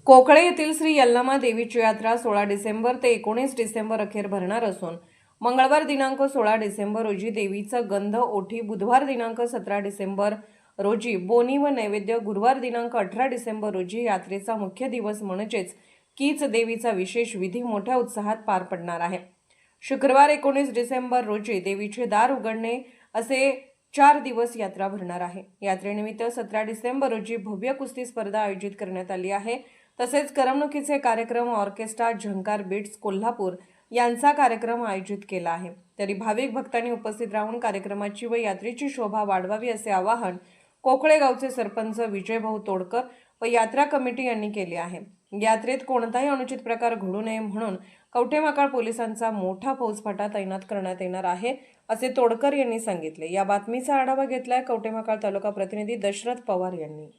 कोकळे येथील श्री यल्लमा देवीची यात्रा 16 डिसेंबर ते 19 डिसेंबर अखेर भरणार असून मंगळवार दिनांक 16 डिसेंबर रोजी देवीचा गंध ओठी, बुधवार दिनांक 17 डिसेंबर रोजी बोनी व नैवेद्य, गुरुवार दिनांक 18 डिसेंबर रोजी यात्रेचा मुख्य दिवस म्हणजेच कीच देवीचा विशेष विधी मोठ्या उत्साहात पार पडणार आहे। शुक्रवार 19 डिसेंबर रोजी देवीचे दार उघडणे असे 4 दिवस यात्रा भरणार आहे। यात्रेनिमित्त 17 डिसेंबर रोजी भव्य कुस्ती स्पर्धा आयोजित करण्यात आली आहे। तसेच करमणुकीचे कार्यक्रम, ऑर्केस्ट्रा, झंकार बीट्स कोल्हापूर यांचा कार्यक्रम आयोजित केला आहे। तरी भाविक भक्तांनी उपस्थित राहून कार्यक्रमाची व यात्रेची शोभा वाढवावी असे आवाहन कोकळे गावचे सरपंच विजयभाऊ तोडकर व यात्रा कमिटी यांनी केले आहे। यात्रेत कोणताही अनुचित प्रकार घडू नये म्हणून कवठेमहांकाळ पोलिसांचा मोठा फौजफाटा तैनात करण्यात येणार आहे असे तोडकर यांनी सांगितले। या बातमीचा आढावा घेतलाय कवठेमहांकाळ तालुका प्रतिनिधी दशरथ पवार यांनी।